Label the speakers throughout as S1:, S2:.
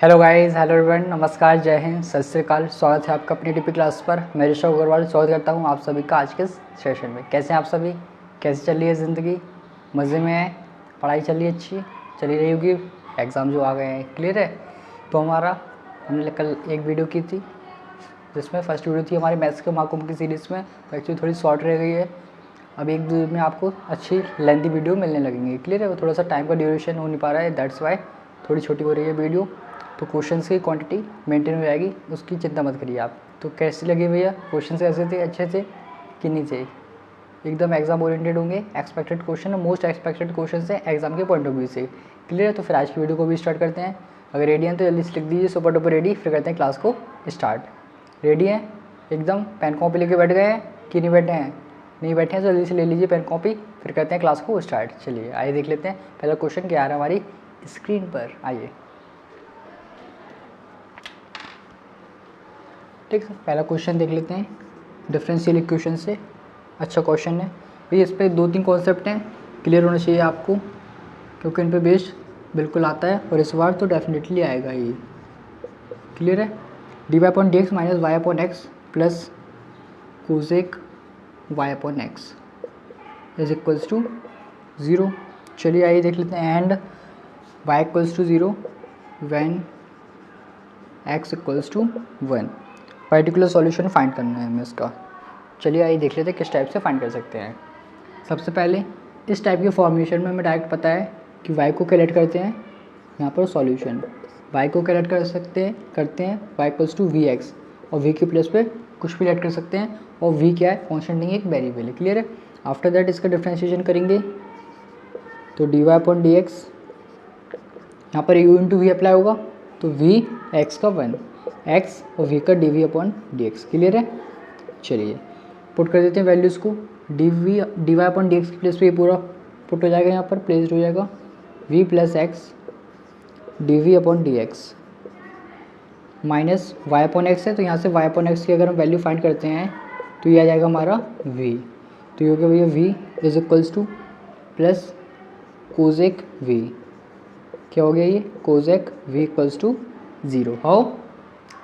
S1: Hello guys, hello everyone, नमस्कार, जय हिंद, सत श्री अकाल। स्वागत है आपका अपनी टीपी क्लास पर। मैं ऋषभ अग्रवाल स्वागत करता हूं आप सभी का आज के सेशन में। कैसे हैं आप सभी? कैसे चल रही है ज़िंदगी? मज़े में है? पढ़ाई चल रही है? अच्छी चली रही होगी। एग्ज़ाम जो आ गए हैं, क्लियर है। तो हमने कल एक वीडियो की थी जिसमें फर्स्ट वीडियो थी हमारी मैथ्स के मार्कों की सीरीज़ में, तो एक्चुअली थोड़ी शॉर्ट रह गई है। अब एक दो दिन में आपको अच्छी लेंथी वीडियो मिलने लगेंगी, क्लियर है। वो थोड़ा सा टाइम का ड्यूरेशन हो नहीं पा रहा है, दैट्स वाई थोड़ी छोटी हो रही है वीडियो। तो क्वेश्चंस की क्वांटिटी मेंटेन हो जाएगी, उसकी चिंता मत करिए आप। तो कैसे लगे भैया क्वेश्चन? कैसे थे? अच्छे थे कि नहीं थे? एकदम एग्जाम ओरिएंटेड होंगे, expected question, most expected question है एग्जाम के पॉइंट ऑफ व्यू से, क्लियर है। तो फिर आज की वीडियो को भी स्टार्ट करते हैं। अगर रेडी हैं तो जल्दी से लिख दीजिए सुपर डुपर रेडी, फिर करते हैं क्लास को स्टार्ट। रेडी हैं एकदम? पेन कॉपी लेके बैठ गए हैं कि नहीं बैठे हैं? नहीं बैठे हैं तो जल्दी से ले लीजिए पेन कॉपी, फिर करते हैं क्लास को स्टार्ट। चलिए आइए देख लेते हैं पहला क्वेश्चन क्या आ रहा है हमारी स्क्रीन पर। आइए, ठीक है, पहला क्वेश्चन देख लेते हैं डिफरेंशियल इक्वेशन से। अच्छा क्वेश्चन है भैया, इस पर दो तीन कॉन्सेप्ट हैं, क्लियर होना चाहिए आपको, क्योंकि इन पे बेस्ड बिल्कुल आता है और इस बार तो डेफिनेटली आएगा ये, क्लियर है। D y upon d x minus y upon x plus cosec y upon x is equals to 0। चलिए आइए देख लेते हैं। And y equals to 0 when x equals to 1। Particular solution find करना है हमें इसका। चलिए आइए देख लेते हैं किस टाइप से फाइंड कर सकते हैं। सबसे पहले इस टाइप के फॉर्मेशन में हमें डायरेक्ट पता है कि y को कैलकुलेट करते हैं, यहाँ पर सॉल्यूशन y को कैलकुलेट करते हैं y equals to v x, और v के प्लेस पे कुछ भी ऐड कर सकते हैं, और v क्या है? कॉन्स्टेंट नहीं है, एक वेरिएबल है, क्लियर है। आफ्टर दैट इसका डिफ्रेंशिएशन करेंगे तो d y upon d x, यहाँ पर u इंटू वी अप्लाई होगा तो v x का 1 x और v का d we upon d x, clear है। चलिए पुट कर देते हैं वैल्यूज़ को। D y upon d x की प्लेस पे ये पूरा पुट हो जाएगा, यहाँ पर प्लेस्ड हो जाएगा v plus x d we upon d x minus y upon x है, तो यहाँ से वाई अपॉन एक्स की अगर हम वैल्यू फाइंड करते हैं तो ये आ जाएगा हमारा v। तो ये हो गया भैया v is equals to plus cosec v। क्या हो गया ये? Cosec v equals to 0। How?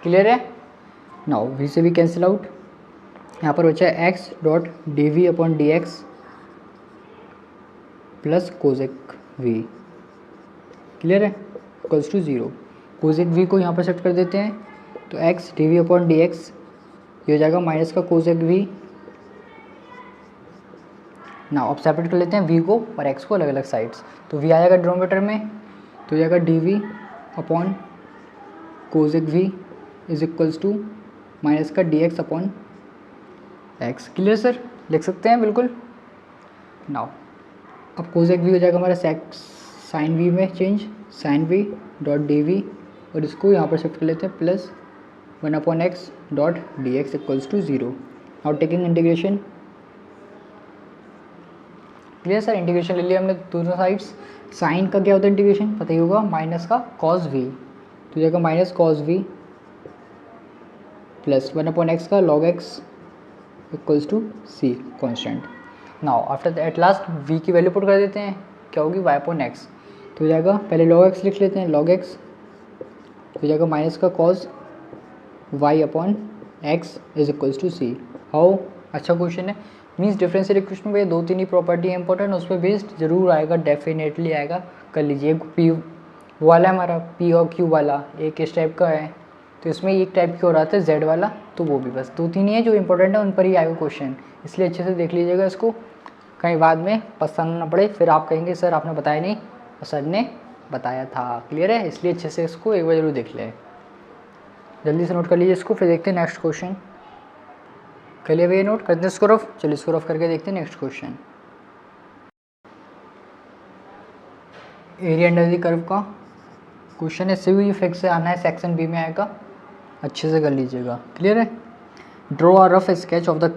S1: Clear है। नाउ v से भी कैंसिल आउट, यहाँ पर बचा है x dot d we upon d x plus cosec v, clear है, इक्वल्स टू 0। कोजेक v को यहाँ पर शिफ्ट कर देते हैं तो x d we upon d x ये हो जाएगा माइनस का कोजेक v। ना अब सेपरेट कर लेते हैं v को और x को अलग अलग साइड्स, तो v आएगा डिनोमिनेटर में तो हो जाएगा डी वी अपॉन कोजेक v is equals to minus का D X upon X, clear sir? लिख सकते हैं बिल्कुल। नाउ अब कोजेक v हो जाएगा हमारा साइन v में change, sine v dot d v, और इसको यहाँ पर शिफ्ट कर लेते हैं plus 1 upon x dot d x equals to 0। Now taking integration, clear sir? Integration ले लिया हमने दोनों साइड्स। साइन का क्या होता है इंटीग्रेशन? पता ही होगा, माइनस का कॉस v, तो जाएगा minus cos v plus 1 upon X का log X equals to C constant. Now after that last v की वैल्यू पुट कर देते हैं, क्या होगी? y अपॉन एक्स, तो हो जाएगा पहले लॉग एक्स लिख लेते हैं, लॉग एक्स हो जाएगा माइनस का cos y upon x is equals to c. How? अच्छा क्वेश्चन है। मीन्स डिफरेंशियल इक्वेशन में दो तीन ही प्रॉपर्टी है इंपॉर्टेंट, उस पर बेस्ड जरूर आएगा, डेफिनेटली आएगा। कर लीजिए। पी वाला है हमारा, पी और क्यू वाला एक इस टाइप का है, तो इसमें एक टाइप की हो रहा था जेड वाला, तो वो भी बस दो तीन ही है जो इंपॉर्टेंट है, उन पर ही आएगा क्वेश्चन, इसलिए अच्छे से देख लीजिएगा इसको, कहीं बाद में पसंद ना पड़े, फिर आप कहेंगे सर आपने बताया नहीं और सर ने बताया था, क्लियर है। इसलिए अच्छे से इसको एक बार जरूर देख लें, जल्दी से नोट कर लीजिए इसको, फिर देखते हैं नेक्स्ट क्वेश्चन। कर लिया भैया नोट? करते हैं स्कोर ऑफ। चलिए स्कोर ऑफ करके देखते हैं next question. Area under the curve का क्वेश्चन है, सिवी फिक्स से आना है, सेक्शन बी में आएगा, अच्छे से कर लीजिएगा, क्लियर है। Draw a rough sketch of the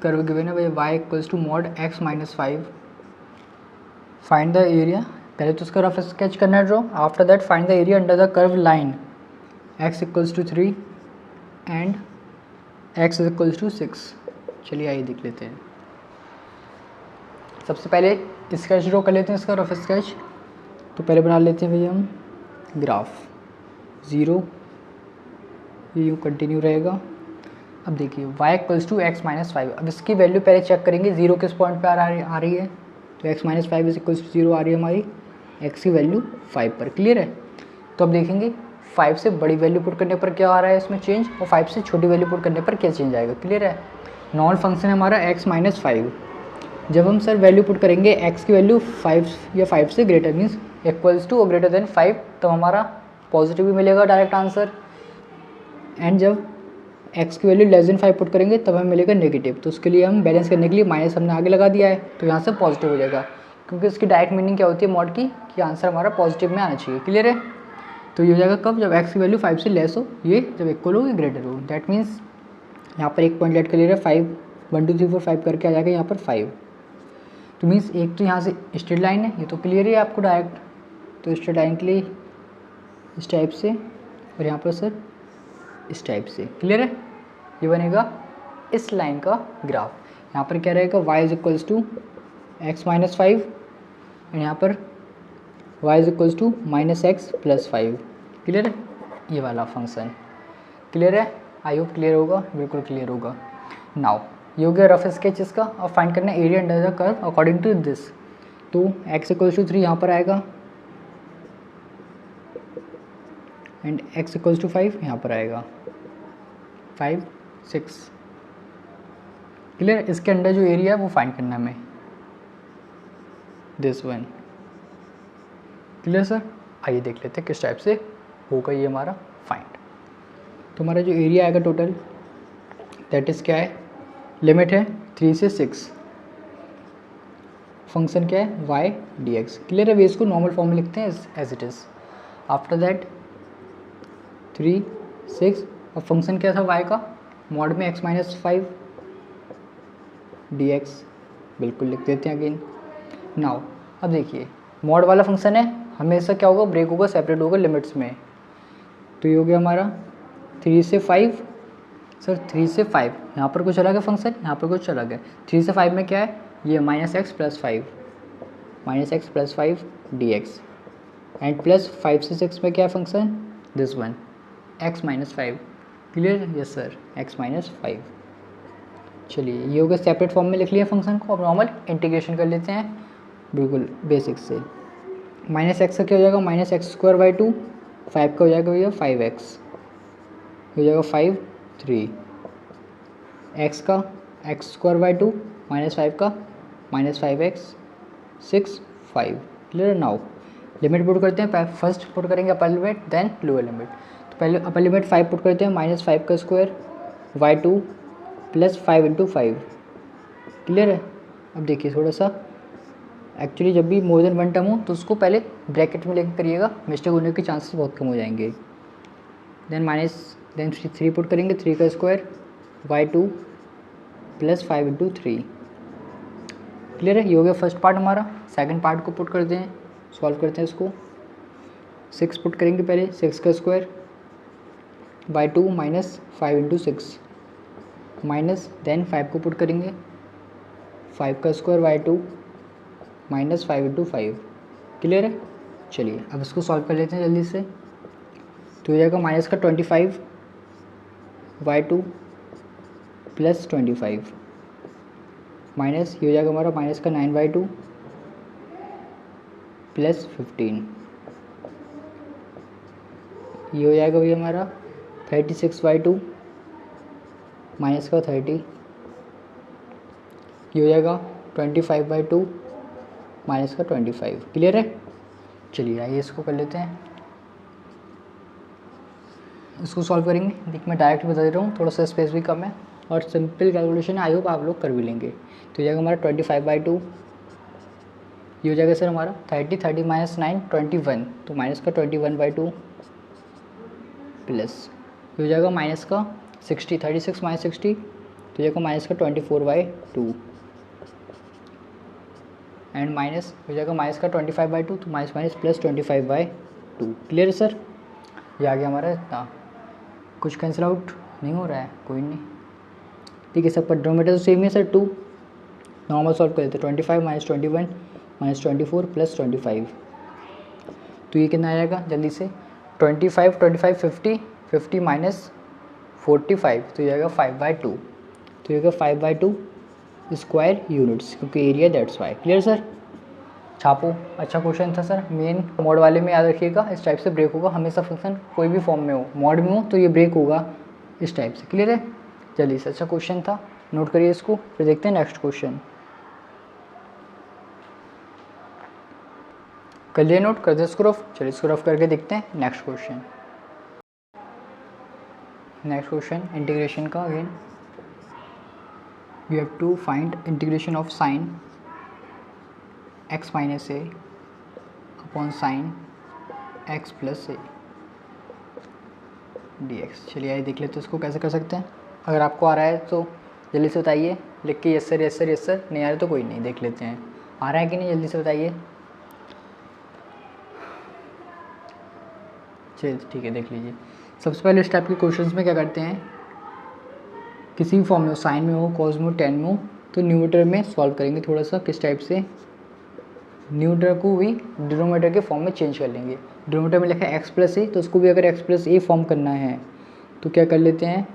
S1: curve given है भैया y equals to mod x minus 5। Find the area, पहले तो उसका रफ स्केच करना है draw, after that find the area under the curve line x equals to 3 and x is equals to 6। चलिए आइए देख लेते हैं। सबसे पहले स्केच ड्रॉ कर लेते हैं इसका रफ स्केच, तो पहले बना लेते हैं भैया हम ग्राफ। 0, ये यूँ कंटिन्यू रहेगा। अब देखिए y equals to x minus 5। अब इसकी वैल्यू पहले चेक करेंगे 0 किस पॉइंट पे आ रही है, तो x minus 5 is equals to 0 आ रही है हमारी, x की वैल्यू 5 पर। क्लियर है? तो अब देखेंगे 5 से बड़ी वैल्यू पुट करने पर क्या आ रहा है इसमें चेंज, और 5 से छोटी वैल्यू पुट करने पर क्या चेंज आएगा। क्लियर है? नॉर्मल फंक्शन है हमारा x माइनस 5। जब हम सर वैल्यू पुट करेंगे x की वैल्यू 5 या 5 से ग्रेटर मीन्स इक्वल्स टू और ग्रेटर देन 5, तो हमारा पॉजिटिव भी मिलेगा डायरेक्ट आंसर। एंड जब x की वैल्यू लेस देन 5 पुट करेंगे तब हमें मिलेगा नेगेटिव, तो उसके लिए हम बैलेंस करने के लिए माइनस हमने आगे लगा दिया है, तो यहाँ से पॉजिटिव हो जाएगा, क्योंकि इसकी डायरेक्ट मीनिंग क्या होती है मॉड की, कि आंसर हमारा पॉजिटिव में आना चाहिए। क्लियर है? तो ये हो जाएगा कब, जब x की वैल्यू 5 से लेस हो, ये जब इक्वल हो या ग्रेटर हो। दैट मीन्स यहाँ पर एक पॉइंट लेट क्लियर है, 5 1 2 3 4 5 करके आ जाएगा यहाँ पर 5। तो मीन्स एक तो यहाँ से स्ट्रेट लाइन है, ये तो क्लियर है आपको डायरेक्ट, तो स्ट्रेट लाइन के लिए इस टाइप से, और यहाँ पर सर इस टाइप से। क्लियर है? ये बनेगा इस लाइन का ग्राफ। यहाँ पर क्या रहेगा, y is equals to x minus 5, और यहाँ पर y is equals to minus x plus 5। Clear है? ये वाला फंक्शन। क्लियर है? आई होप क्लियर होगा, बिल्कुल क्लियर होगा। नाउ ये हो गया रफ स्केच इसका। अब फाइंड करना है area under the curve according to this. तो x इक्वल्स टू 3 यहाँ पर आएगा, एंड x इक्वल्स टू 5 यहाँ पर आएगा, 5 6। क्लियर? इसके अंडर जो एरिया है वो फाइंड करना है हमें, दिस वन। Clear sir? आइए देख लेते हैं किस टाइप से होगा ये हमारा फाइंड। तो हमारा जो एरिया आएगा टोटल, दैट इज़ क्या है, लिमिट है 3 से 6, फंक्शन क्या है y dx। क्लियर है? वे इसको नॉर्मल फॉर्म में लिखते हैं as it is. After that 3 6, और फंक्शन क्या था y का, मॉड में x माइनस 5 dx, बिल्कुल लिख देते हैं अगेन। नाउ अब देखिए मॉड वाला फंक्शन है, हमेशा क्या होगा, ब्रेक होगा, सेपरेट होगा लिमिट्स में। तो ये हो गया हमारा 3 से 5, सर 3 से 5 यहाँ पर कुछ अलग है फंक्शन, यहाँ पर कुछ अलग है। 3 से 5 में क्या है, ये minus x plus 5 dx, and plus 5 से 6 में क्या है function, this one x minus 5। Clear? Yes sir, x minus 5। चलिए ये हो गया सेपरेट फॉर्म में लिख लिया फंक्शन को। अब नॉर्मल इंटीग्रेशन कर लेते हैं बिल्कुल बेसिक से। माइनस एक्स का क्या हो जाएगा, माइनस एक्स स्क्वायर बाई 2, 5 का हो जाएगा भैया 5x, हो जाएगा 5 3, x का एक्स स्क्वायर बाई 2 माइनस 5 का minus 5x 6 5। Clear? Now limit put करते हैं, फर्स्ट पुट करेंगे upper limit then lower limit. तो पहले अपर लिमिट 5 पुट करते हैं, माइनस 5 का square by 2 plus 5 into 5। Clear है? अब देखिए थोड़ा सा, एक्चुअली जब भी मोर देन 1 टर्म हो तो उसको पहले ब्रैकेट में लेकर करिएगा, मिस्टेक होने के चांसेस बहुत कम हो जाएंगे। देन 3 पुट करेंगे, 3 का square by 2 plus 5 into 3। Clear है? ये हो गया फर्स्ट पार्ट हमारा। सेकंड पार्ट को पुट करते हैं, सॉल्व करते हैं इसको। 6 पुट करेंगे पहले, 6 का square by 2 minus 5 into 6, minus then 5 को पुट करेंगे, 5 का square by 2 minus 5 into 5। Clear है? चलिए अब इसको सॉल्व कर लेते हैं जल्दी से। तो हो जाएगा माइनस का 25 बाई 2 प्लस 25, माइनस ये हो जाएगा हमारा माइनस का 9 बाई 2 प्लस 15, ये हो जाएगा भैया हमारा 36 बाई 2 माइनस का 30, ये हो जाएगा 25 बाई 2 माइनस का 25। क्लियर है? चलिए आइए इसको कर लेते हैं, इसको सॉल्व करेंगे। देखिए मैं डायरेक्ट बता दे रहा हूँ, थोड़ा सा स्पेस भी कम है और सिंपल कैलकुलेशन है, आई होप आप लोग कर भी लेंगे। तो ये जाएगा हमारा 25 बाई 2, ये हो जाएगा सर हमारा 30 माइनस 9 21, तो माइनस का 21 बाई 2 प्लस ये हो जाएगा माइनस का 60, 36 माइनस 60, तो ये माइनस का 24 बाई 2, एंड माइनस हो जाएगा माइनस का 25 बाई 2, तो minus minus plus 25 by 2। Clear है सर? ये आ गया हमारा इतना, कुछ कैंसिल आउट नहीं हो रहा है, कोई नहीं, ठीक है। सब पर डिनोमिनेटर तो सेम है सर 2, नॉर्मल सॉल्व कर देते हैं। 25 माइनस 21 माइनस 24 प्लस 25, तो ये कितना आ जाएगा जल्दी से, 25 25 50 50 माइनस 45 तो ये आएगा 5/2, तो ये आएगा 5/2 स्क्वायर यूनिट्स, क्योंकि area that's why. Clear sir? छापो। अच्छा क्वेश्चन था सर। मेन मॉड वाले में याद रखिएगा, इस टाइप से ब्रेक होगा हमेशा, फंक्शन कोई भी फॉर्म में हो, मॉड में हो तो ये ब्रेक होगा इस टाइप से। क्लियर है? चलिए सर, अच्छा क्वेश्चन था, नोट करिए इसको, फिर देखते हैं नेक्स्ट क्वेश्चन। कर लिए नोट? कर दे इसको रफ? चलिए इसको रफ करके देखते हैं next question. Next question integration का again, we have to find integration of sine x minus A upon sine x plus A dx। चलिए आइए देख लेते हैं इसको कैसे कर सकते हैं। अगर आपको आ रहा है तो जल्दी से बताइए, लिख के yes sir yes sir yes sir. नहीं आ रहा तो कोई नहीं, देख लेते हैं आ रहा है कि नहीं, जल्दी से बताइए। चलिए ठीक है, देख लीजिए। सबसे पहले इस टाइप के क्वेश्चंस में क्या करते हैं, किसी भी फॉर्म में हो, साइन में हो, कॉस में हो, टेन में हो, तो न्यूमरेटर में सॉल्व करेंगे थोड़ा सा। किस टाइप से? न्यूमरेटर को भी डिनोमिनेटर के फॉर्म में चेंज कर लेंगे। डिनोमिनेटर में लिखा है एक्स प्लस ए, तो उसको भी अगर एक्स प्लस ए फॉर्म करना है तो क्या कर लेते हैं,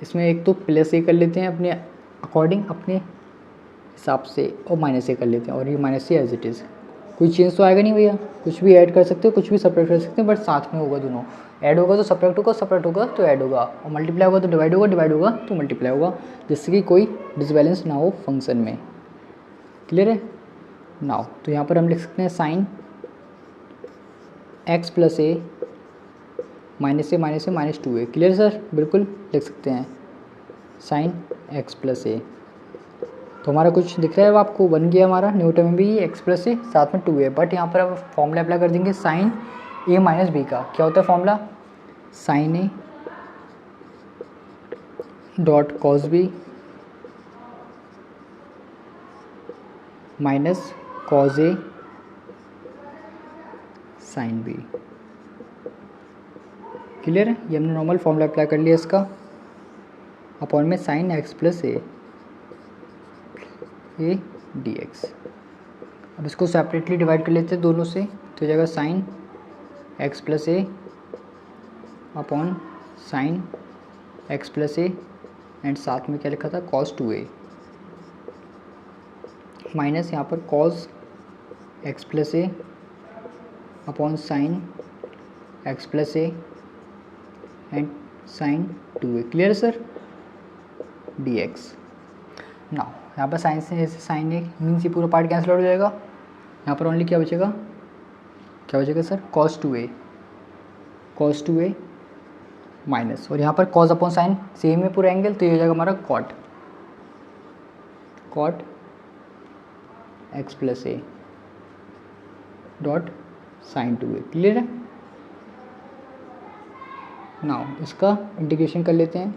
S1: इसमें एक तो प्लस ए कर लेते हैं अपने अकॉर्डिंग, अपने हिसाब से, और माइनस ए कर लेते हैं, और ये minus a as it is. कोई चेंज तो आएगा नहीं भैया, कुछ भी ऐड कर सकते हो, कुछ भी सब्ट्रैक्ट कर सकते हैं, बट साथ में होगा दोनों। ऐड होगा तो सब्ट्रैक्ट होगा, सब्ट्रैक्ट होगा तो ऐड होगा, और मल्टीप्लाई होगा तो डिवाइड होगा, डिवाइड होगा तो मल्टीप्लाई होगा, जिससे कि कोई डिसबैलेंस ना हो फंक्शन में। क्लियर है? नाउ तो यहाँ पर हम लिख सकते हैं साइन एक्स प्लस ए माइनस ए माइनस ए माइनस 2a। Clear sir? बिल्कुल लिख सकते हैं साइन एक्स प्लस ए। तो हमारा कुछ दिख रहा है अब आपको, बन गया हमारा न्यूटन में भी एक्स प्लस ए साथ में 2a। बट यहाँ पर अब फॉर्मूला अप्लाई कर देंगे साइन ए माइनस बी का। क्या होता है formula? Sine a dot cos b minus cos a sine b. Clear है? ये हमने नॉर्मल फॉर्मूला अप्लाई कर लिया इसका, अपॉन में sine x plus A D x. अब इसको सेपरेटली डिवाइड कर लेते हैं दोनों से, तो हो जाएगा sine x plus a upon sine x plus a, and साथ में क्या लिखा था, कॉस 2a, माइनस यहाँ पर cos x plus a upon sine x plus a and sine 2a। Clear sir? dx। Now यहाँ पर साइन से जैसे साइन ए मीन्स ये पूरा पार्ट कैंसिल हो जाएगा, यहाँ पर ओनली क्या बचेगा, क्या बचेगा सर, cos 2a माइनस, और यहाँ पर cos अपॉन साइन सेम है पूरा एंगल, तो ये हो जाएगा हमारा cot x plus a dot sine 2a। Clear है? नाउ इसका इंटीग्रेशन कर लेते हैं।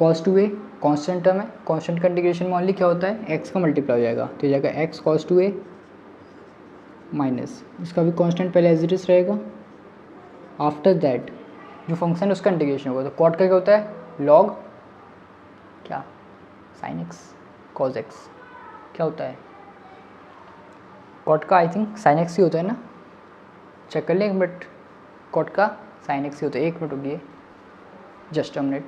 S1: cos 2a कांस्टेंट टर्म है, कांस्टेंट का इंटीग्रेशन में ओनली क्या होता है, x का मल्टीप्लाई हो जाएगा, तो ये जाएगा x cos 2a माइनस, इसका भी कांस्टेंट पहले एज इट इज रहेगा। आफ्टर दैट जो फंक्शन है उसका इंटीग्रेशन होगा, तो कॉट का क्या होता है, लॉग क्या साइन x cos x, क्या होता है कॉट का, आई थिंक साइन x ही होता है ना, चेक कर लें, बट कॉट का साइन x ही होता है। एक मिनट रुकिए, जस्ट अ मिनट,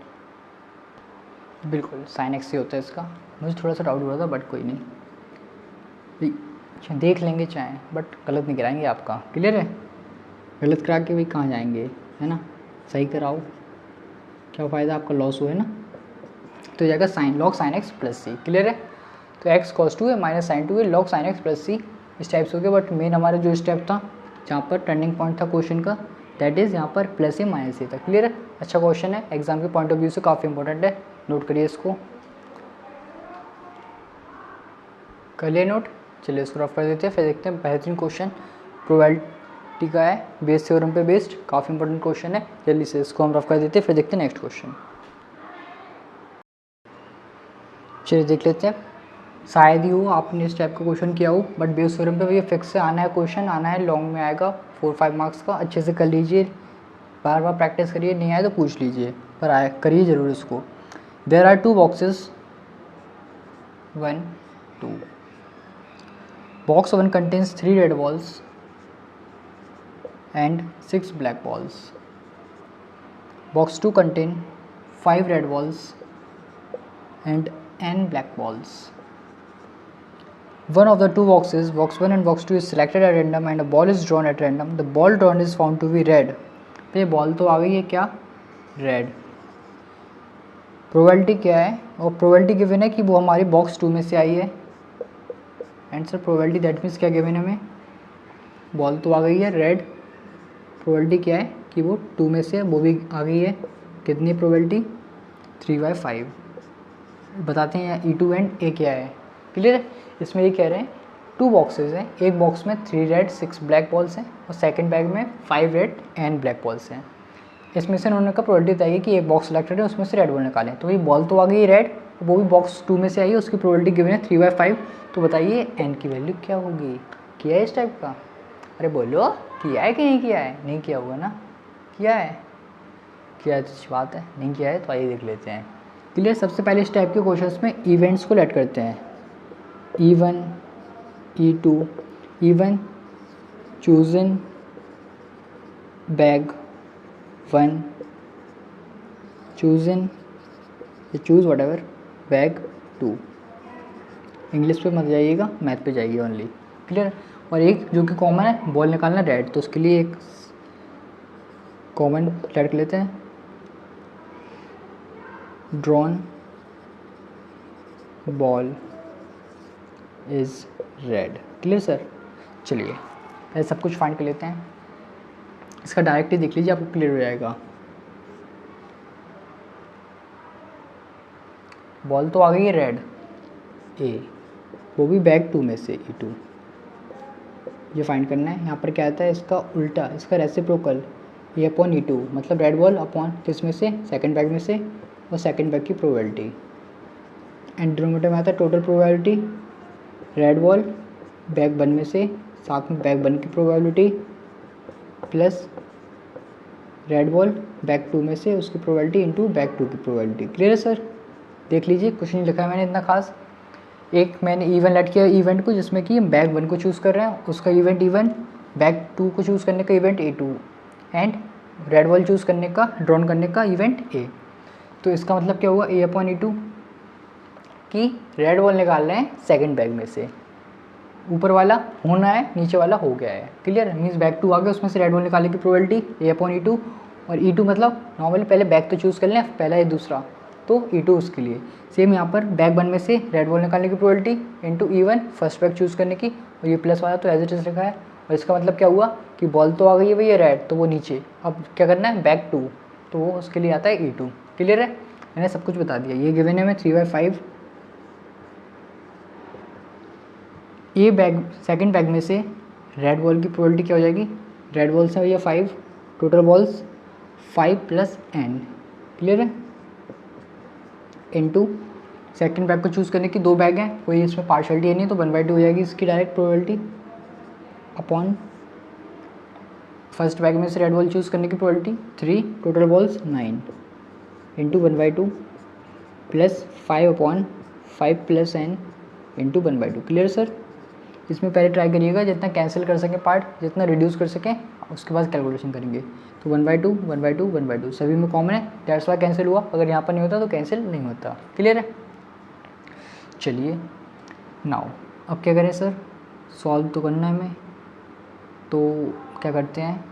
S1: बिल्कुल साइन एक्स ही होता है इसका, मुझे थोड़ा सा डाउट हो रहा था बट कोई नहीं, अच्छा देख लेंगे चाहे, बट गलत नहीं कराएंगे आपका। क्लियर है? गलत करा के भाई कहाँ जाएंगे, है ना, सही कराओ, क्या फ़ायदा, आपका लॉस हुआ है ना। तो जाएगा sine log sine x plus C. Clear है? तो एक्स कॉस 2 है माइनस साइन 2 है लॉग साइन एक्स प्लस सी, इस टाइप से हो गया। बट मेन हमारा जो स्टेप था जहाँ पर टर्निंग पॉइंट था क्वेश्चन का, दैट इज़ यहाँ पर प्लस ए माइनस ए था। क्लियर है? अच्छा क्वेश्चन है, एग्जाम के पॉइंट ऑफ व्यू से काफ़ी इंपॉर्टेंट है, नोट करिए इसको। कर लिए नोट? चलिए इसको रफ कर देते हैं, फिर देखते हैं बेहतरीन क्वेश्चन प्रोबेबिलिटी का है, बेस थ्योरम पे बेस्ड, काफ़ी इंपॉर्टेंट क्वेश्चन है। जल्दी से इसको हम रफ कर देते हैं, फिर देखते हैं नेक्स्ट क्वेश्चन। चलिए देख लेते हैं, शायद ही हो आपने इस टाइप का क्वेश्चन किया हो, बट बेस थ्योरम पे ये फिक्स से आना है क्वेश्चन, आना है, लॉन्ग में आएगा 4-5 मार्क्स का। अच्छे से कर लीजिए, बार बार प्रैक्टिस करिए, नहीं आए तो पूछ लीजिए, पर आए करिए ज़रूर इसको। There are 2 boxes 1 2 Box 1 contains 3 red balls. and 6 black balls. Box 2 contain 5 red balls and n black balls. One of the two boxes, box 1 and box 2, is selected at random and a ball is drawn at random. The ball drawn is found to be red. तो ये ball तो आ गई है क्या, red. Probability क्या है, और probability given है कि वो हमारी बॉक्स 2 में से आई है. आंसर प्रोबेबिलिटी, दैट मीन्स क्या गिवन है हमें, बॉल तो आ गई है रेड, प्रोबेबिलिटी क्या है कि वो 2 में से वो भी आ गई है. कितनी प्रोबेबिलिटी, 3/5. बताते हैं E2 एंड A क्या है. क्लियर है. इसमें ये कह रहे हैं 2 बॉक्सेस हैं, एक बॉक्स में 3 रेड 6 ब्लैक बॉल्स हैं और सेकंड बैग में 5 रेड एंड ब्लैक बॉल्स हैं. इसमें से उन्होंने का प्रोबेबिलिटी बताई कि एक बॉक्स सिलेक्टेड है, उसमें से रेड बॉल निकालें. तो ये बॉल तो आ गई रेड, वो भी बॉक्स 2 में से आई है, उसकी प्रोबेबिलिटी गिवन है 3/5. तो बताइए एन की वैल्यू क्या होगी. किया है इस टाइप का, अरे बोलो किया है कि नहीं किया है. नहीं किया होगा ना, किया है, किया है तो अच्छी बात है. नहीं किया है तो आइए देख लेते हैं. क्लियर. सबसे पहले इस टाइप के क्वेश्चंस में इवेंट्स को लेट करते हैं. E1, E2. E1 chosen bag 1, chosen, choose whatever bag 2. English पे मत जाइएगा, मैथ पे जाइए ओनली. क्लियर. और एक जो कि कॉमन है, बॉल निकालना रेड, तो उसके लिए एक कॉमन लेट कर लेते हैं. Drawn ball is red. Clear sir. चलिए पहले सब कुछ फाइंड कर लेते हैं. इसका डायरेक्ट ही देख लीजिए, आपको क्लियर हो जाएगा. बॉल तो आ गई है रेड ए, वो भी बैग 2 में से E2. ये फाइंड करना है. यहाँ पर क्या आता है, इसका उल्टा, इसका रेसिप्रोकल A/E2, मतलब रेड बॉल अपॉन किस में से, सेकंड बैग में से, और सेकंड बैग की प्रोबेबिलिटी. एंड डिनोमिनेटर में आता है total probability, red ball bag 1 में से, साथ में बैग 1 की probability plus red ball bag 2 में से उसकी प्रोबेबिलिटी इंटू बैग 2 की प्रोबेबिलिटी. क्लियर है सर. देख लीजिए कुछ नहीं लिखा है मैंने इतना खास. एक मैंने इवेंट लेट किया इवेंट को, जिसमें कि बैग 1 को चूज़ कर रहे हैं, उसका इवेंट E1, बैग 2 को चूज़ करने का event A2, and red ball choose करने का, ड्रॉन करने का इवेंट A. तो इसका मतलब क्या हुआ, A/E2 कि रेड बॉल निकाल रहे हैं सेकंड बैग में से. ऊपर वाला होना है, नीचे वाला हो गया है. क्लियर. मीन्स बैग 2 आ गया, उसमें से रेड बॉल निकालने की प्रोबेबिलिटी A/E2. और E2 मतलब नॉर्मली पहले बैग तो चूज़ कर लें, पहला या दूसरा, तो E2 उसके लिए. सेम यहाँ पर बैग 1 में से रेड बॉल निकालने की probability into E1 first bag choose करने की, और ये प्लस वाला तो एज इट इज़ लिखा है. और इसका मतलब क्या हुआ कि बॉल तो आ गई है भैया रेड, तो वो नीचे, अब क्या करना है, बैग 2, तो वो उसके लिए आता है E2. क्लियर है. मैंने सब कुछ बता दिया. ये गिवन है मैं 3/5. ये बैग सेकंड बैग में से रेड बॉल की प्रोबेबिलिटी क्या हो जाएगी, रेड बॉल्स है भैया 5, टोटल बॉल्स 5 + n. क्लियर है. इनटू सेकंड बैग को चूज़ करने की 2 बैग हैं, कोई इसमें पार्शियलिटी है नहीं, तो 1/2 हो जाएगी इसकी direct probability, upon first bag में से रेड बॉल चूज़ करने की probability 3, total balls 9, into 1/2 plus 5/5 + n into 1/2. Clear sir. इसमें पहले ट्राई करिएगा जितना कैंसिल कर सकें पार्ट, जितना रिड्यूस कर सकें, उसके बाद कैलकुलेशन करेंगे. तो 1/2 1/2 1/2 सभी में कॉमन है, दैट्स वाई कैंसिल हुआ. अगर यहाँ पर नहीं होता तो कैंसिल नहीं होता. क्लियर है. चलिए नाउ अब क्या करें सर, सॉल्व तो करना है हमें. तो क्या करते हैं,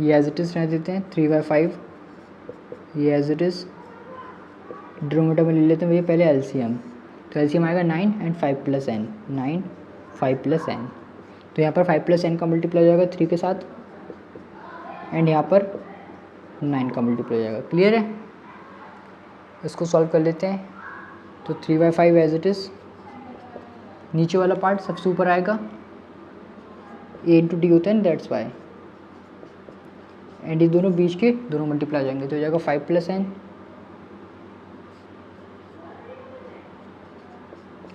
S1: ये एज इट इज़ रह देते हैं 3/5, ये एज इट इज़. डिनोमिनेटर में ले लेते हैं भैया पहले एलसीएम. तो एलसीएम आएगा 9 and 5 + n, 9 5 + n. तो यहाँ पर 5 + n का मल्टीप्लाई हो जाएगा 3 के साथ, एंड यहाँ पर 9 का मल्टीप्लाई हो जाएगा. क्लियर है. इसको सॉल्व कर लेते हैं. तो 3/5 एज इट इज़, नीचे वाला पार्ट सबसे ऊपर आएगा, A × D होता है, दैट्स वाई, एंड ये दोनों बीच के दोनों मल्टीप्लाई हो जाएंगे, तो हो जाएगा 5 + n,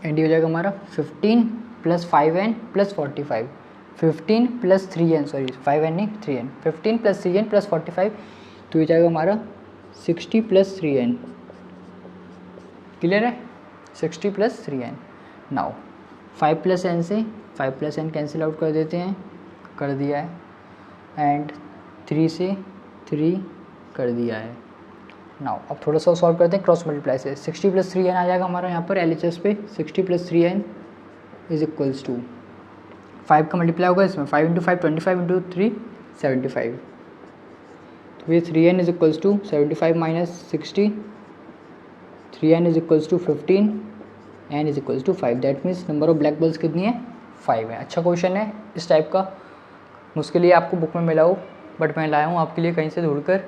S1: एंड ये हो जाएगा हमारा 15 + 5n + 45, 15 + 3n, सॉरी 5n नहीं 3n, 15 + 3n + 45, तो ये जाएगा हमारा 60 + 3n. क्लियर है. 60 + 3n. नाउ 5 + n से 5 + n कैंसिल आउट कर देते हैं, कर दिया है. एंड 3 से 3 कर दिया है। नाउ अब थोड़ा सा सॉल्व करते हैं क्रॉस मल्टीप्लाई से। 60 + 3n आ जाएगा हमारा यहाँ पर LHS पे। 60 + 3n इज इक्वल्स टू 5 का मल्टीप्लाई होगा इसमें, 5 × 5 25 × 3 75। तो ये 3n is equals to 75 minus 60, 3n is equals to 15, n is equals to 5। That means number of black balls कितनी है, 5 है। अच्छा क्वेश्चन है इस टाइप का, मुश्किल ही आपको बुक में मिला हो, बट मैं लाया हूँ आपके लिए कहीं से ढूंढकर।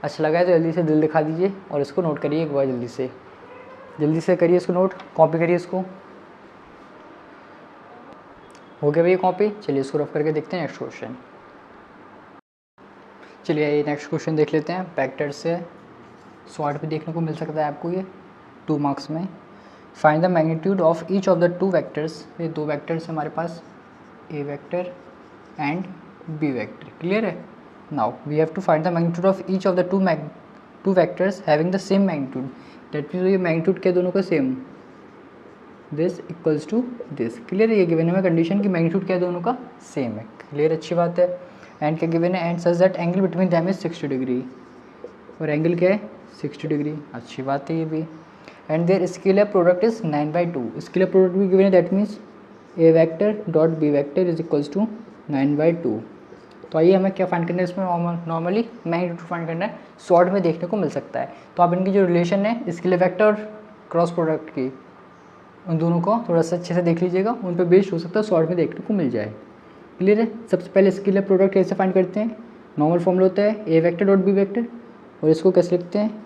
S1: अच्छा लगा है तो जल्दी से दिल दिखा दीजिए और इसको नोट करिए एक बार जल्दी से करिए इसको नोट, कॉपी करिए इसको। हो गया भैया कॉपी। चलिए इसको रफ करके देखते हैं नेक्स्ट क्वेश्चन। चलिए ये नेक्स्ट क्वेश्चन देख लेते हैं। वेक्टर से शॉर्ट भी देखने को मिल सकता है आपको ये 2 मार्क्स में। Find the magnitude of each of the 2 vectors. ये 2 वेक्टर्स हमारे पास, A vector and B vector. Clear है। Now we have to find the magnitude of each of the 2 vectors having the same magnitude. That means ये magnitude क्या दोनों का same, this equals to this. Clear है। ये given है condition की magnitude क्या दोनों का सेम है। क्लियर, अच्छी बात है। एंड क्या गिवन है, and such that angle between them is 60 degree, और एंगल क्या है 60 डिग्री। अच्छी बात है ये भी। And there scalar product is 9/2। Scalar product भी गिवन है, that means a vector dot b vector is equals to 9/2। तो आइए हमें क्या फाइंड करना है इसमें, नॉर्मली मैग्नीट्यूड फाइंड करना है। शॉर्ट में देखने को मिल सकता है। तो आप इनकी जो रिलेशन है स्केलर वेक्टर और क्रॉस प्रोडक्ट की, उन दोनों को थोड़ा सा अच्छे से देख लीजिएगा, उन पर बेस्ड हो सकता है शॉर्ट में देखने को मिल जाए। क्लियर है। सबसे पहले स्केलर प्रोडक्ट कैसे फाइंड करते हैं, नॉर्मल फॉर्मूला होता है a vector dot b vector, और इसको कैसे लिखते हैं,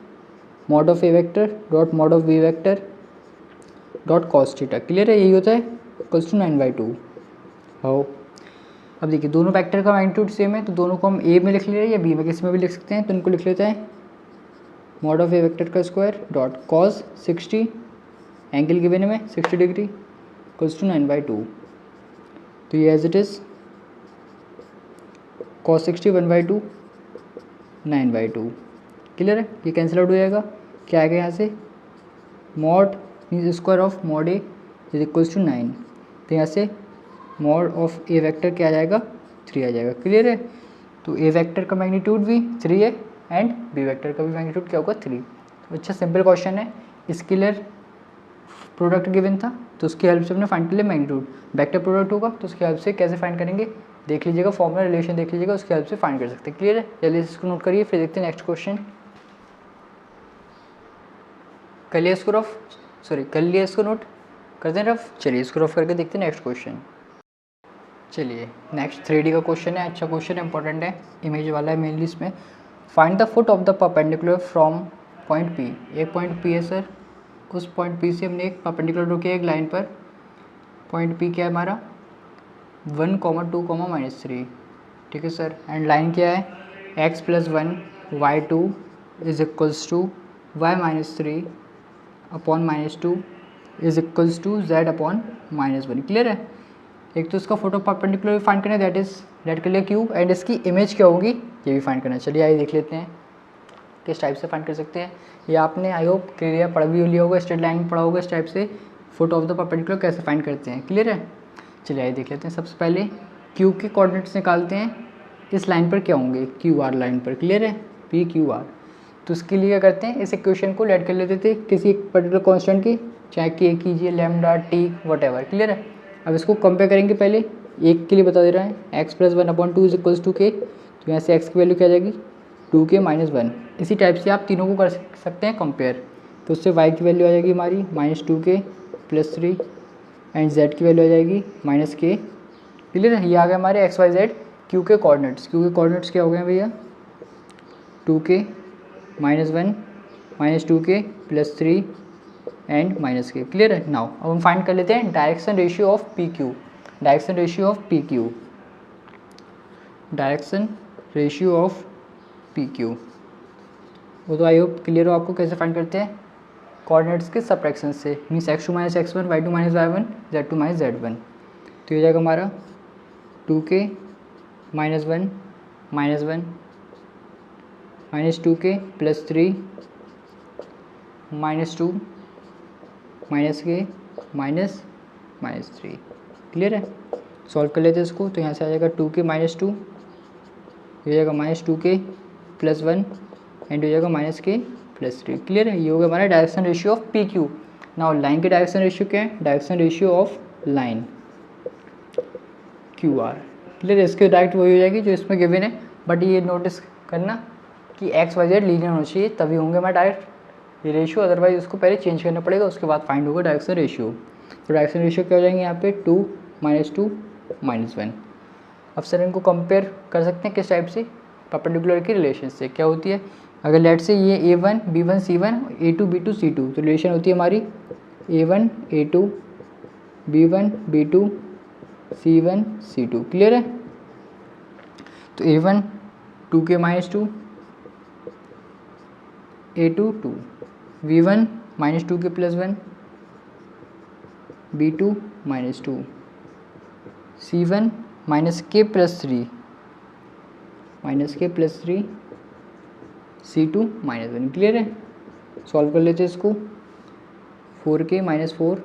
S1: mod of a vector dot mod of b vector dot cos theta. Clear है, यही होता है इक्वल्स टू 9/2। हो, अब देखिए दोनों वेक्टर का मैग्नीट्यूड सेम है, तो दोनों को हम ए में लिख ले रहे हैं या बी में, किसी में भी लिख सकते हैं। तो इनको लिख लेते हैं मॉड ऑफ ए वेक्टर का square dot cos 60, angle given में 60 डिग्री, इक्वल्स टू 9/2। तो ये as it is cos 60 1/2 9/2। Clear है। ये कैंसिल आउट हो जाएगा। क्या आएगा यहाँ से, mod means square of mod a is equals to 9। तो यहाँ से मॉड ऑफ ए वेक्टर क्या आ जाएगा, 3 आ जाएगा। क्लियर है। तो ए वेक्टर का मैग्नीट्यूड भी 3 है एंड बी वेक्टर का भी मैग्नीट्यूड क्या होगा 3। तो अच्छा सिंपल क्वेश्चन है। स्केलर प्रोडक्ट गिवन था तो उसकी हेल्प से हमने फाइंड कर लिया मैग्नीट्यूड। वेक्टर प्रोडक्ट होगा तो उसकी हेल्प से कैसे फाइंड करेंगे देख लीजिएगा, फॉर्मूला रिलेशन देख लीजिएगा, उसकी हेल्प से फाइंड कर सकते हैं। क्लियर है। चलिए इसको नोट करिए, फिर देखते हैं नेक्स्ट क्वेश्चन। कर लिया इसको रफ, कर लिया इसको नोट कर दें रफ। चलिए इसको रफ करके देखते हैं नेक्स्ट क्वेश्चन। चलिए नेक्स्ट 3D का क्वेश्चन है। अच्छा क्वेश्चन है, इंपॉर्टेंट है, इमेज वाला है मेनली इसमें। Find the foot of the perpendicular from point P. एक पॉइंट पी है सर, उस पॉइंट पी से हमने एक परपेंडिकुलर ड्रॉ किया एक लाइन पर। पॉइंट पी क्या है हमारा 1, 2, -3। ठीक है सर। एंड लाइन क्या है x + 1 y2 is equals to y - 3 upon -2 is equals to z upon -1। Clear है। एक तो इसका फोटो परपेंडिकुलर भी फाइंड करना है, दैट के लिए क्यू, एंड इसकी इमेज क्या होगी ये भी फाइंड करना है। चलिए आइए देख लेते हैं किस टाइप से फाइंड कर सकते हैं। ये आपने आई होप क्लियर पढ़ भी लिया होगा, स्ट्रेट लाइन पढ़ा होगा, इस टाइप से फोटो ऑफ द परपेंडिकुलर कैसे फाइंड करते हैं। क्लियर है। चलिए आइए देख लेते हैं। सबसे पहले क्यू के कोऑर्डिनेट्स निकालते हैं। इस लाइन पर क्या होंगे, क्यू आर लाइन पर। क्लियर है, पी क्यू आर। तो उसके लिए क्या करते हैं, इस इक्वेशन को लेट कर लेते थे किसी एक पर्टिकुलर कांस्टेंट की, चाहे के कीजिए लैम्डा टी वट। क्लियर है। अब इसको कंपेयर करेंगे। पहले एक के लिए बता दे रहा है x + 1/2 इज इक्वल्स टू के। तो यहाँ से x की वैल्यू क्या आ जाएगी 2k - 1। इसी टाइप से आप तीनों को कर सकते हैं कंपेयर। तो उससे y की वैल्यू आ जाएगी हमारी -2k + 3 एंड z की वैल्यू आ जाएगी -k। क्लियर है। ये आ गया हमारे x y z q के कोऑर्डिनेट्स। q के कोऑर्डिनेट्स क्या हो गए भैया 2k - 1 -2k + 3 and -k। Clear है। नाउ अब हम फाइंड कर लेते हैं direction ratio of P Q. Direction ratio of P Q, direction ratio of P Q, वो तो आई होप क्लियर हो आपको। कैसे फाइंड करते हैं, कोऑर्डिनेट्स के सबट्रैक्शन से, means x2 - x1 y2 - y1 z2 - z1। तो ये जाएगा हमारा 2k - 1 -2k + 3 -2 -k -3। क्लियर है। सॉल्व कर लेते हैं इसको। तो यहाँ से आ जाएगा 2k - 2 हो जाएगा -2k + 1 एंड हो जाएगा -k+3। क्लियर है, ये हो गया हमारा direction ratio of P Q. Now line के डायरेक्शन रेशियो क्या है, direction ratio of line Q R. Clear है, इसके डायरेक्ट वही हो जाएगी जो इसमें गिवन है, बट ये नोटिस करना कि एक्स वाई जेड लीनियर होना चाहिए, तभी होंगे हमारे डायरेक्ट ये रेशियो, अदरवाइज उसको पहले चेंज करना पड़ेगा, उसके बाद फाइंड होगा डायरेक्शन रेशियो। तो डायरेक्शन रेशियो क्या हो जाएंगे यहाँ पे 2 -2 -1। अब सर इनको कंपेयर कर सकते हैं किस टाइप से, परपेंडिकुलर की रिलेशन से। क्या होती है, अगर लेट से ये A1 B1 C1 A2 B2 C2, तो रिलेशन होती है हमारी A1 A2 B1 B2 C1 C2। Clear है, तो A1 2k -2 A2 2 V1 -2k + 1 B2 -2 C1 -k + 3 C2 -1। Clear है, सॉल्व कर लेते हैं इसको। 4k -4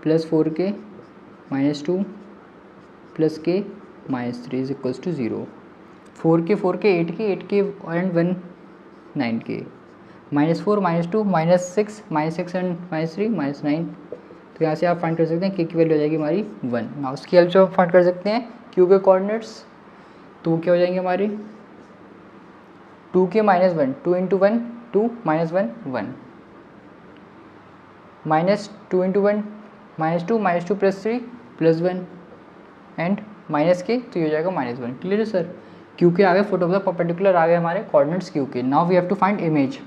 S1: + 4k -2 + k -3 = 0। 4k 8k and 1 9k -4 -2 -6 -6 and -3 -9। तो यहाँ से आप फाइंड कर सकते हैं k की वैल्यू हो जाएगी हमारी 1। नाउ उसकी हेल्प से आप फाइंड कर सकते हैं q के कोऑर्डिनेट्स, तो क्या हो जाएंगे हमारे 2k -1 2 × 1 2 -1 1 -2 × 1 -2 -2 + 3 + 1 एंड -k, तो ये हो जाएगा -1। क्लियर है सर, क्यू के आगे फुट ऑफ द परपेंडिकुलर आ गए हमारे कोऑर्डिनेट्स क्यू के। Now we have to find image.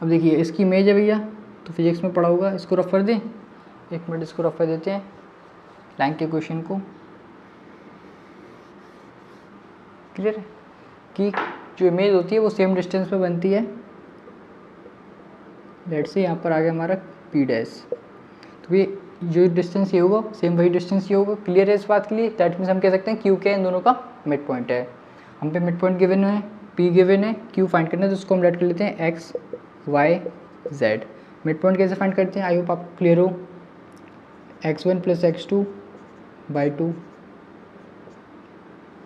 S1: अब देखिए इसकी इमेज है भैया, तो फिजिक्स में पढ़ा होगा, इसको रफ कर दें, 1 मिनट इसको रफ कर देते हैं लाइन के क्वेश्चन को। क्लियर है कि जो इमेज होती है वो सेम डिस्टेंस पे बनती है। लेट्स से यहाँ पर आ गया हमारा P डैश, तो ये जो डिस्टेंस ये होगा सेम वही डिस्टेंस ये होगा। क्लियर है इस बात के लिए, दैट मीन्स हम कह सकते हैं क्यू क्या इन दोनों का मिड पॉइंट है। हम पे मिड पॉइंट गिवन है, P गिवन है, क्यू फाइंड करना है, तो उसको हम राइट कर लेते हैं x y z। Mid point कैसे फाइंड करते हैं, आई होप आप क्लियर हो। x1 + x2 y2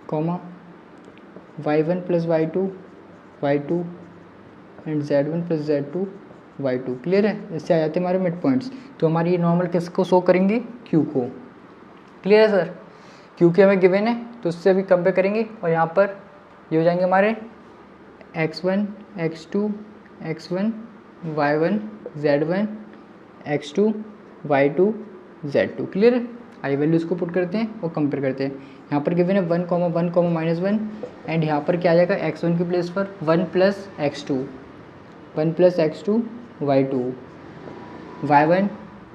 S1: comma y1 + y2 y2 and z1 + z2 y2। Clear है, इससे आ जाते हैं हमारे मिड पॉइंट्स। तो हमारी ये नॉर्मल किसको शो करेंगे, q को। क्लियर है सर, q के हमें गिवन है, तो उससे अभी कंपेयर करेंगे, और यहाँ पर ये हो जाएंगे हमारे x1 x2 x1 y1 z1 x2 y2 z2। Clear है, आई वैल्यूज़ को पुट करते हैं और कंपेयर करते हैं। यहाँ पर गिवन है 1 1 -1 एंड यहाँ पर क्या आ जाएगा x1 की प्लेस पर 1 + x2 y2 y1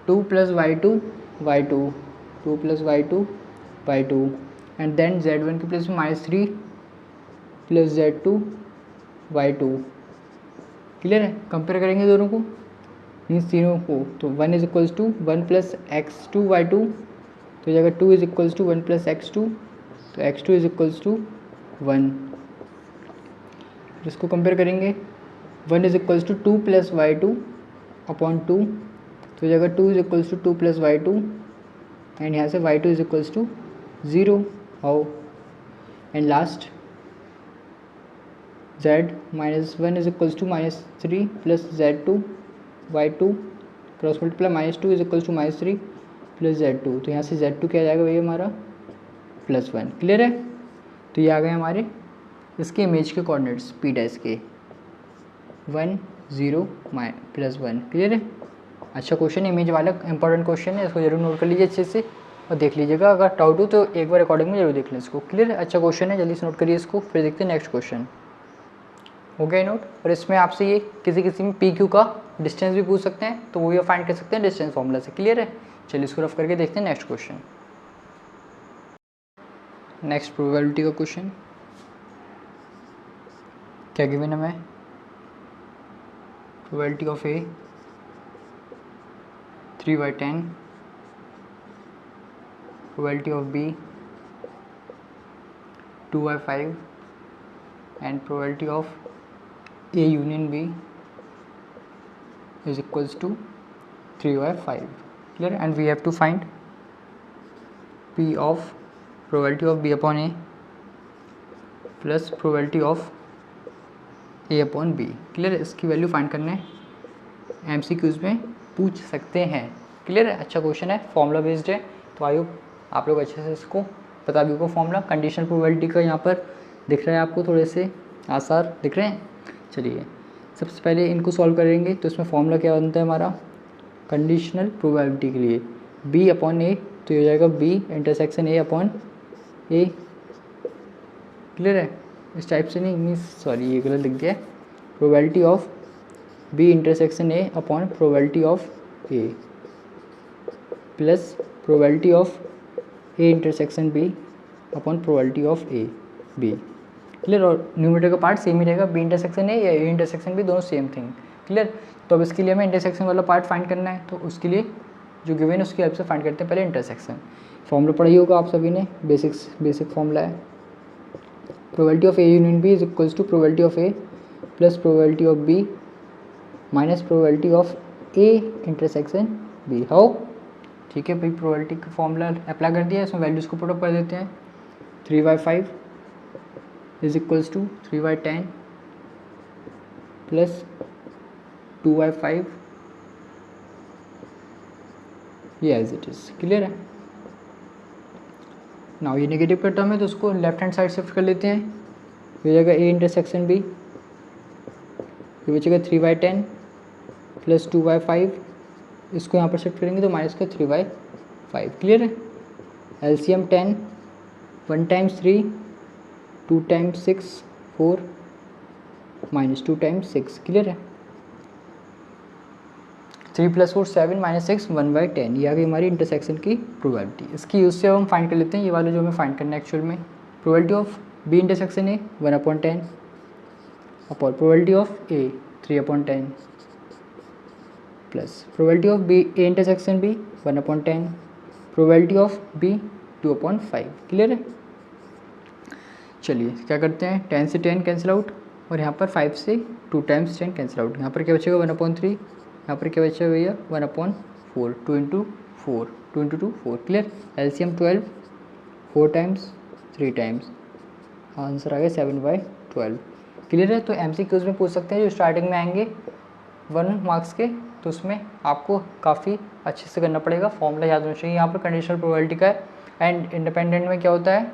S1: 2 + y2 y2 2 + y2 y2 and then z1 की प्लेस में -3 + z2 y2। क्लियर है, कंपेयर करेंगे दोनों को, मीन्स तीनों को, तो 1 = 1 + x2 y2, तो जगह 2 = 1 + x2, तो x2 = 1। इसको कंपेयर करेंगे 1 = 2 + y2 अपॉन 2, तो जगह 2 = 2 + y2 एंड यहाँ से y2 = 0। How, and last z -1 = -3 + z2 y2 cross multiply -2 = -3 + z2, तो यहाँ से z2 क्या आ जाएगा भैया हमारा +1। क्लियर है, तो ये आ गए हमारे इसके इमेज के कोऑर्डिनेट्स P डैश के 1 0 +1। क्लियर है, अच्छा क्वेश्चन है, इमेज वाला इंपॉर्टेंट क्वेश्चन है, इसको जरूर नोट कर लीजिए अच्छे से और देख लीजिएगा, अगर डाउट हो तो एक बार रिकॉर्डिंग में जरूर देख लें इसको। क्लियर है, अच्छा क्वेश्चन है, जल्दी से नोट करिए इसको, फिर देखते हैं नेक्स्ट क्वेश्चन। हो गया नोट, और इसमें आपसे ये किसी में पी क्यू का डिस्टेंस भी पूछ सकते हैं, तो वो ये फाइंड कर सकते हैं डिस्टेंस फॉर्मूला से। क्लियर है, चलिए इसको रफ करके देखते हैं नेक्स्ट क्वेश्चन। नेक्स्ट प्रोबेबिलिटी का क्वेश्चन क्या गिवन है, हमें probability of A 3/10, probability of B 2/5 and probability of A union B is equals to 3/5. Clear, and we have to find P of probability of B upon A प्लस probability of A upon B. Clear है, इसकी value find करना है, MCQs में पूछ सकते हैं। Clear है, अच्छा क्वेश्चन है, फॉर्मूला बेस्ड है, तो आई होप आप लोग अच्छे से इसको बता भी होगा। फॉर्मूला कंडीशनल प्रोबेबिलिटी का यहाँ पर दिख रहा है आपको, थोड़े से आसार दिख रहे हैं। चलिए सबसे पहले इनको सॉल्व करेंगे, तो इसमें फॉर्मूला क्या बनता है हमारा कंडीशनल प्रोबेबिलिटी के लिए, बी अपॉन ए, तो ये हो जाएगा B intersection A upon A. Clear है, इस टाइप से नहीं, मीन्स सॉरी ये गलत लिख दिया है, probability of B intersection A upon probability of A plus probability of A intersection B upon probability of A B. Clear, और न्यूमरेटर का पार्ट सेम ही रहेगा, बी इंटरसेक्शन ए या ए इंटरसेक्शन बी दोनों सेम थिंग। क्लियर, तो अब इसके लिए हमें इंटरसेक्शन वाला पार्ट फाइंड करना है, तो उसके लिए जो गिवन है उसकी हेल्प से फाइंड करते हैं पहले इंटरसेक्शन। फॉर्मूला पढ़ा ही होगा आप सभी ने, बेसिक फॉर्मूला है, probability of A union B is equals to probability of A plus probability of B minus probability of A intersection B. How, ठीक है भाई, प्रोबेबिलिटी का फॉर्मूला अप्लाई कर दिया, इसमें वैल्यूज़ को पुटअप कर देते हैं। 3/5 इज इक्वल्स टू 3/10 प्लस 2/5, ये एज इट इज़। क्लियर है, नाउ ये नेगेटिव का टर्म है तो उसको लेफ्ट हैंड साइड शिफ्ट कर लेते हैं, ये हो जाएगा ए इंटरसेक्शन बी, ये बचेगा 3/10 प्लस 2/5, इसको यहाँ पर शिफ्ट करेंगे तो माइनस का 3/5। क्लियर है, LCM 10, 1 times 3, 2 times 6, 4 minus 2 times 6। Clear है, 3 + 4 7 - 6 1/10, ये आ गई हमारी इंटरसेक्शन की प्रोबेबिलिटी। इसकी यूज से हम फाइंड कर लेते हैं ये वाला जो हमें फाइंड करना है एक्चुअल में, probability of B intersection A 1/10 upon probability of A 3/10 plus probability of B A intersection B 1/10, probability of B 2/5। Clear है, चलिए क्या करते हैं, 10 से 10 कैंसिल आउट, और यहाँ पर 5 से 2 टाइम्स 10 कैंसिल आउट, यहाँ पर क्या बचेगा 1/3, यहाँ पर क्या बचेगा भैया 1/4, 2 × 4, 2 × 2 4। Clear, LCM 12, 4 times 3 times, answer आ गया 7/12। क्लियर है, तो एमसीक्यूज में पूछ सकते हैं जो स्टार्टिंग में आएंगे 1 मार्क्स के, तो उसमें आपको काफ़ी अच्छे से करना पड़ेगा, फॉर्मूला याद होना चाहिए। यहाँ पर कंडीशनल प्रोबेबिलिटी का है, एंड इंडिपेंडेंट में क्या होता है,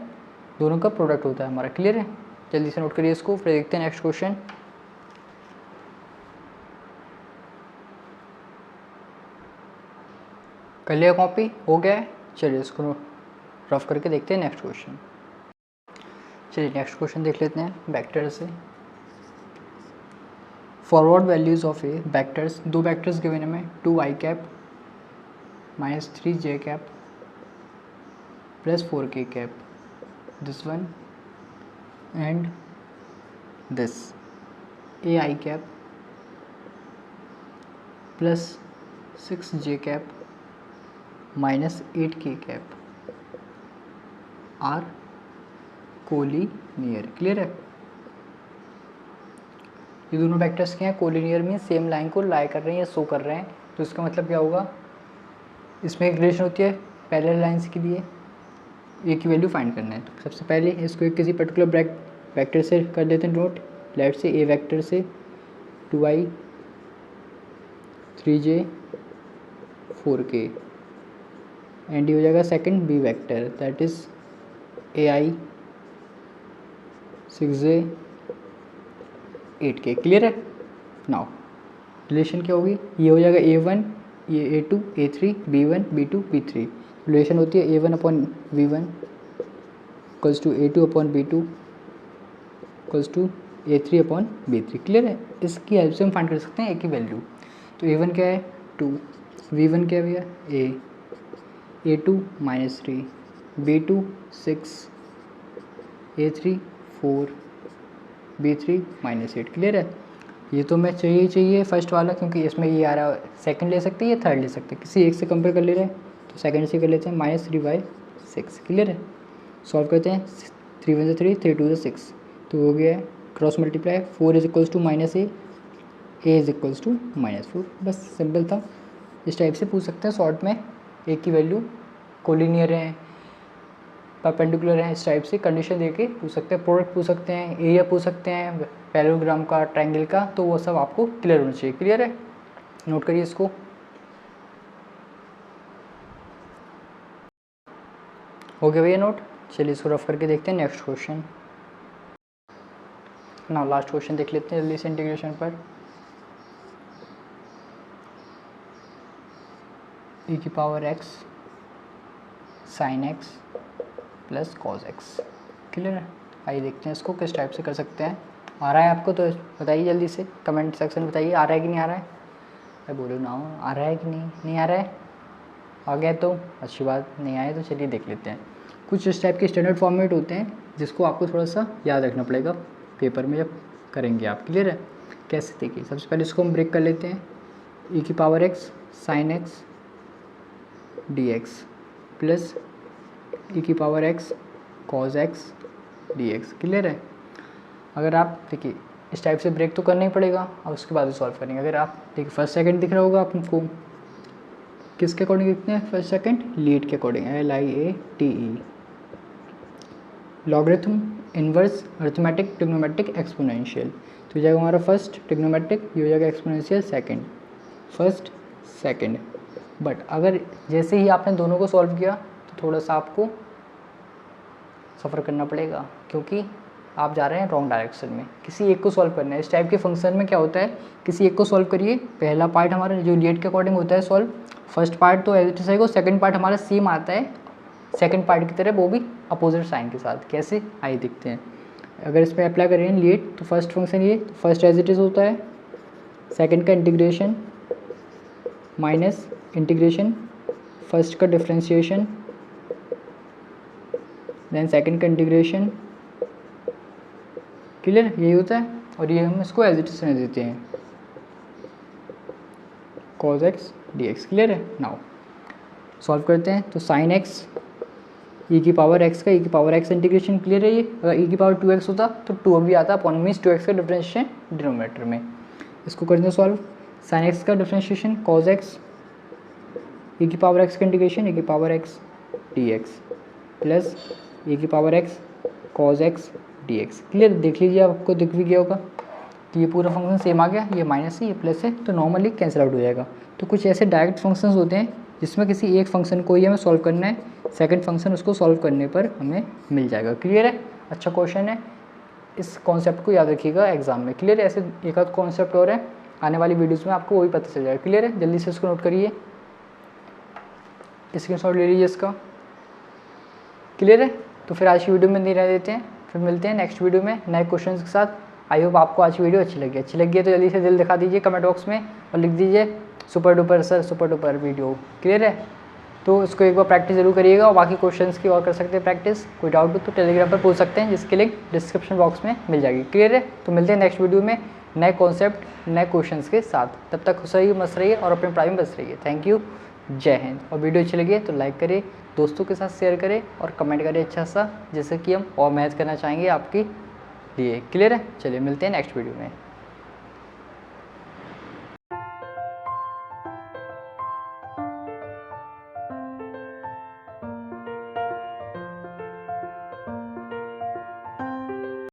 S1: दोनों का प्रोडक्ट होता है हमारा। क्लियर है, जल्दी से नोट करिए इसको, फिर देखते हैं नेक्स्ट क्वेश्चन। कर लिया कॉपी, हो गया है, चलिए इसको रफ करके देखते हैं नेक्स्ट क्वेश्चन। चलिए नेक्स्ट क्वेश्चन देख लेते हैं वेक्टर से। Forward values of a vectors, दो वेक्टर्स गिवन है हमें, 2i - 3j प्लस 4k, this one and this, ai प्लस 6j माइनस 8k आर कोलिनियर। क्लियर है, ये दोनों वेक्टर्स के हैं, कोलिनियर में सेम लाइन को लाई कर रहे हैं या शो कर रहे हैं, तो इसका मतलब क्या होगा, इसमें एक रिलेशन होती है पैरेलल लाइंस के लिए, ए की वैल्यू फाइंड करना है। तो सबसे पहले इसको एक किसी पर्टिकुलर वेक्टर से कर लेते हैं नोट, लेट से ए वेक्टर से 2i 3j 4k, एंड ये हो जाएगा second b vector, that is ai 6j 8k। Clear है, नाउ रिलेशन क्या होगी, ये हो जाएगा a1, ये a2 a3 b1 b2 b3, relation होती है a1 upon v1 equals to a2 upon b2 equals to a3 upon b3। Clear है, इसकी हेल्प से हम फाइंड कर सकते हैं a की वैल्यू। तो a1 क्या है 2, v1 क्या है भैया a2 - 3, b2 6, a3 4, b3 -8। Clear है, ये तो मैं चाहिए फर्स्ट वाला, क्योंकि इसमें ये आ रहा है, सेकंड ले सकते हैं या थर्ड ले सकते हैं, किसी एक से कंपेयर कर ले रहे हैं तो सेकंड से कर लेते हैं, -3/6। क्लियर है, सॉल्व करते हैं, 3 × 1 = 3, 3 × 2 = 6, तो हो गया है cross multiply, 4 is equals to -a is equals to -4। बस सिंपल था, इस टाइप से पूछ सकते हैं शॉर्ट में, ए की वैल्यू कोलिनियर है परपेंडिकुलर हैं, इस टाइप से कंडीशन देके पूछ सकते हैं, प्रोडक्ट पूछ सकते हैं, एरिया पूछ सकते हैं, पैरेललोग्राम का, ट्रायंगल का, तो वो सब आपको क्लियर होना चाहिए। क्लियर है, नोट करिए इसको। हो गया भैया नोट। चलिए इसको रफ करके देखते हैं नेक्स्ट क्वेश्चन ना। लास्ट क्वेश्चन देख लेते हैं जल्दी से इंटीग्रेशन पर। e की power x sin x plus cos x। Clear है, आइए देखते हैं इसको किस टाइप से कर सकते हैं। आ रहा है आपको तो बताइए जल्दी से, कमेंट सेक्शन में बताइए आ रहा है कि नहीं आ रहा है। मैं बोलो ना, आ रहा है कि नहीं आ रहा है। आ गया तो अच्छी बात, नहीं आए तो चलिए देख लेते हैं। कुछ इस टाइप के स्टैंडर्ड फॉर्मेट होते हैं जिसको आपको थोड़ा सा याद रखना पड़ेगा पेपर में जब करेंगे आप। क्लियर है, कैसे देखिए, सबसे पहले इसको हम ब्रेक कर लेते हैं। e की power x sin x dx plus e की power x cos x dx। Clear है, अगर आप देखिए इस टाइप से ब्रेक तो करना ही पड़ेगा और उसके बाद सॉल्व करेंगे। अगर आप देखिए फर्स्ट सेकंड दिख रहा होगा आपको, किसके अकॉर्डिंग लिखते हैं फर्स्ट सेकंड, लीड के according, LIATE। Logarithm, inverse, arithmetic, trigonometric, exponential. तो हो जाएगा हमारा फर्स्ट ट्रिग्नोमेट्रिक, ये हो जाएगा exponential second, first second. But अगर जैसे ही आपने दोनों को सॉल्व किया तो थोड़ा सा आपको सफ़र करना पड़ेगा, क्योंकि आप जा रहे हैं रॉन्ग डायरेक्शन में। किसी एक को सॉल्व करना है। इस टाइप के फंक्शन में क्या होता है, किसी एक को सॉल्व करिए, पहला पार्ट हमारा जो लीड के अकॉर्डिंग होता है सॉल्व, फर्स्ट पार्ट तो एज इट इज है, सेकंड पार्ट हमारा सेम आता है सेकंड पार्ट की तरह, वो भी अपोजिट साइन के साथ। कैसे आइए देखते हैं। अगर इस पर अप्लाई करें लीड तो फर्स्ट फंक्शन ये, तो फर्स्ट एज इट इज होता है, सेकंड का इंटीग्रेशन माइनस इंटीग्रेशन, फर्स्ट का डिफ्रेंशिएशन, देन सेकंड का इंटीग्रेशन। क्लियर, यही होता है। और ये हम इसको एज इट इज रहने देते हैं, cos x dx। क्लियर है, नाउ सॉल्व करते हैं। तो sin x e की पावर x का e की पावर x इंटीग्रेशन। क्लियर है, ये अगर e की पावर 2x होता तो 2 भी आता, अपॉन मीन्स 2x का डिफरेंशिएशन डिनोमिनेटर में। इसको करते हैं सॉल्व। sin x का डिफरेंशिएशन cos x, e की पावर x का इंटीग्रेशन e की power x dx plus e की power x cos x dx। Clear, देख लीजिए आपको दिख भी गया होगा कि ये पूरा फंक्शन सेम आ गया, ये माइनस है ये प्लस है, तो नॉर्मली कैंसिल आउट हो जाएगा। तो कुछ ऐसे डायरेक्ट फंक्शंस होते हैं जिसमें किसी एक फंक्शन को ही हमें सॉल्व करना है, सेकंड फंक्शन उसको सॉल्व करने पर हमें मिल जाएगा। क्लियर है, अच्छा क्वेश्चन है, इस कॉन्सेप्ट को याद रखिएगा एग्जाम में। क्लियर है, ऐसे एक आध कॉन्सेप्ट और है आने वाली वीडियोज़ में आपको वही पता चल जाएगा। क्लियर है, जल्दी से इसको नोट करिए, स्क्रीनशॉट ले लीजिए इसका। क्लियर है, तो फिर आज की वीडियो में नहीं रह देते हैं, फिर मिलते हैं नेक्स्ट वीडियो में नए क्वेश्चंस के साथ। आई होप आपको आज की वीडियो अच्छी लगी है तो जल्दी से दिल दिखा दीजिए कमेंट बॉक्स में और लिख दीजिए super duper sir, super duper video. Clear है, तो इसको एक बार प्रैक्टिस जरूर करिएगा और बाकी क्वेश्चंस की और कर सकते हैं प्रैक्टिस। कोई डाउट हो तो टेलीग्राम पर पूछ सकते हैं, जिसकी लिंक डिस्क्रिप्शन बॉक्स में मिल जाएगी। क्लियर है, तो मिलते हैं नेक्स्ट वीडियो में नए कॉन्सेप्ट नए क्वेश्चंस के साथ। तब तक खुश रहिए, मस्त रहिए और अपने पढ़ाई में बस रहिए। थैंक यू, जय हिंद। और वीडियो अच्छी लगी तो लाइक करें, दोस्तों के साथ शेयर करें और कमेंट करें अच्छा सा, जैसे कि हम और मेहनत करना चाहेंगे आपके लिए। क्लियर है, चलिए मिलते हैं नेक्स्ट वीडियो में।